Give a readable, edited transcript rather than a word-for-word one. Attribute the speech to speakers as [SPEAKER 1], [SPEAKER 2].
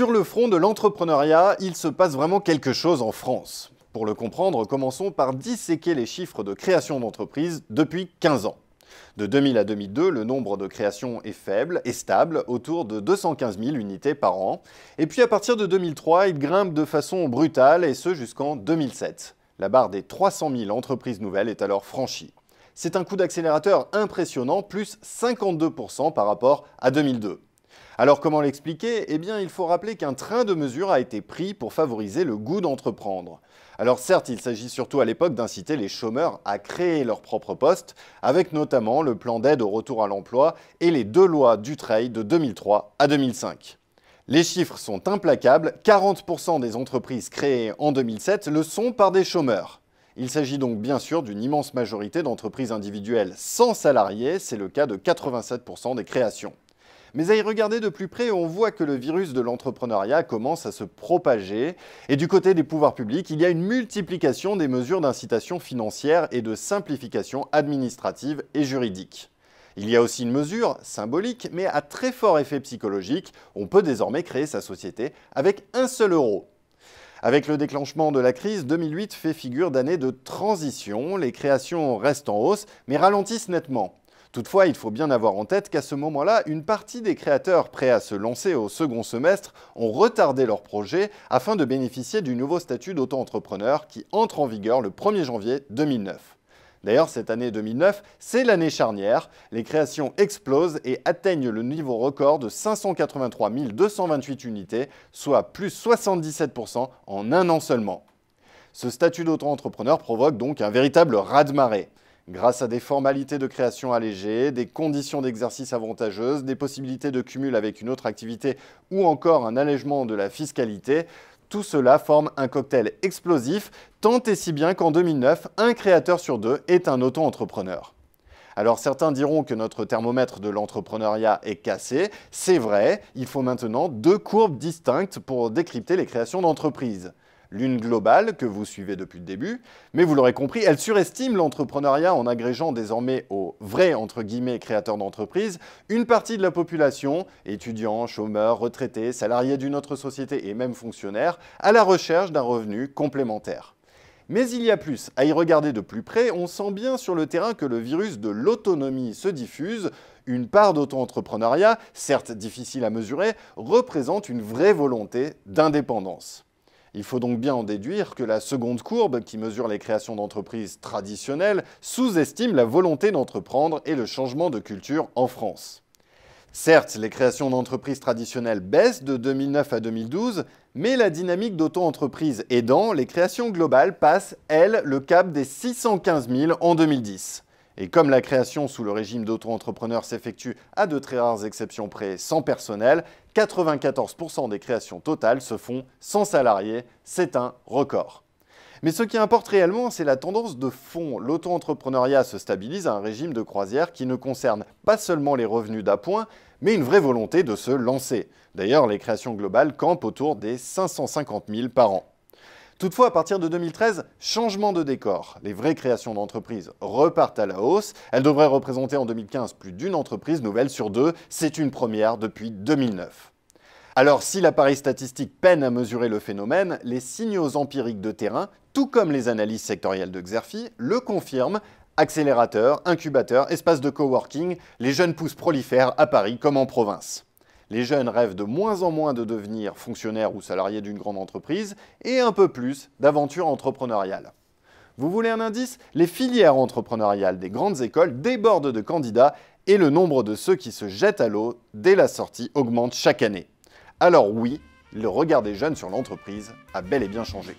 [SPEAKER 1] Sur le front de l'entrepreneuriat, il se passe vraiment quelque chose en France. Pour le comprendre, commençons par disséquer les chiffres de création d'entreprises depuis 15 ans. De 2000 à 2002, le nombre de créations est faible et stable, autour de 215 000 unités par an. Et puis à partir de 2003, il grimpe de façon brutale, et ce jusqu'en 2007. La barre des 300 000 entreprises nouvelles est alors franchie. C'est un coup d'accélérateur impressionnant, plus 52% par rapport à 2002. Alors comment l'expliquer? Eh bien, il faut rappeler qu'un train de mesure a été pris pour favoriser le goût d'entreprendre. Alors certes, il s'agit surtout à l'époque d'inciter les chômeurs à créer leur propre poste, avec notamment le plan d'aide au retour à l'emploi et les deux lois Dutreil de 2003 à 2005. Les chiffres sont implacables, 40% des entreprises créées en 2007 le sont par des chômeurs. Il s'agit donc bien sûr d'une immense majorité d'entreprises individuelles sans salariés, c'est le cas de 87% des créations. Mais à y regarder de plus près, on voit que le virus de l'entrepreneuriat commence à se propager. Et du côté des pouvoirs publics, il y a une multiplication des mesures d'incitation financière et de simplification administrative et juridique. Il y a aussi une mesure symbolique, mais à très fort effet psychologique. On peut désormais créer sa société avec un seul euro. Avec le déclenchement de la crise, 2008 fait figure d'année de transition. Les créations restent en hausse, mais ralentissent nettement. Toutefois, il faut bien avoir en tête qu'à ce moment-là, une partie des créateurs prêts à se lancer au second semestre ont retardé leur projet afin de bénéficier du nouveau statut d'auto-entrepreneur qui entre en vigueur le 1er janvier 2009. D'ailleurs, cette année 2009, c'est l'année charnière. Les créations explosent et atteignent le niveau record de 583 228 unités, soit plus 77% en un an seulement. Ce statut d'auto-entrepreneur provoque donc un véritable raz-de-marée. Grâce à des formalités de création allégées, des conditions d'exercice avantageuses, des possibilités de cumul avec une autre activité ou encore un allègement de la fiscalité, tout cela forme un cocktail explosif, tant et si bien qu'en 2009, un créateur sur deux est un auto-entrepreneur. Alors certains diront que notre thermomètre de l'entrepreneuriat est cassé. C'est vrai, il faut maintenant deux courbes distinctes pour décrypter les créations d'entreprises. L'une globale, que vous suivez depuis le début, mais vous l'aurez compris, elle surestime l'entrepreneuriat en agrégeant désormais aux vrais, entre guillemets, créateurs d'entreprises, une partie de la population, étudiants, chômeurs, retraités, salariés d'une autre société et même fonctionnaires, à la recherche d'un revenu complémentaire. Mais il y a plus. À y regarder de plus près, on sent bien sur le terrain que le virus de l'autonomie se diffuse. Une part d'auto-entrepreneuriat, certes difficile à mesurer, représente une vraie volonté d'indépendance. Il faut donc bien en déduire que la seconde courbe, qui mesure les créations d'entreprises traditionnelles, sous-estime la volonté d'entreprendre et le changement de culture en France. Certes, les créations d'entreprises traditionnelles baissent de 2009 à 2012, mais la dynamique d'auto-entreprise aidant, les créations globales passent, elles, le cap des 615 000 en 2010. Et comme la création sous le régime d'auto-entrepreneur s'effectue à de très rares exceptions près sans personnel, 94% des créations totales se font sans salariés. C'est un record. Mais ce qui importe réellement, c'est la tendance de fond. L'auto-entrepreneuriat se stabilise à un régime de croisière qui ne concerne pas seulement les revenus d'appoint, mais une vraie volonté de se lancer. D'ailleurs, les créations globales campent autour des 550 000 par an. Toutefois, à partir de 2013, changement de décor. Les vraies créations d'entreprises repartent à la hausse. Elles devraient représenter en 2015 plus d'une entreprise nouvelle sur deux. C'est une première depuis 2009. Alors, si l'appareil statistique peine à mesurer le phénomène, les signaux empiriques de terrain, tout comme les analyses sectorielles de Xerfi, le confirment. Accélérateurs, incubateurs, espaces de coworking, les jeunes pousses prolifèrent à Paris comme en province. Les jeunes rêvent de moins en moins de devenir fonctionnaires ou salariés d'une grande entreprise et un peu plus d'aventures entrepreneuriales. Vous voulez un indice? Les filières entrepreneuriales des grandes écoles débordent de candidats et le nombre de ceux qui se jettent à l'eau dès la sortie augmente chaque année. Alors oui, le regard des jeunes sur l'entreprise a bel et bien changé.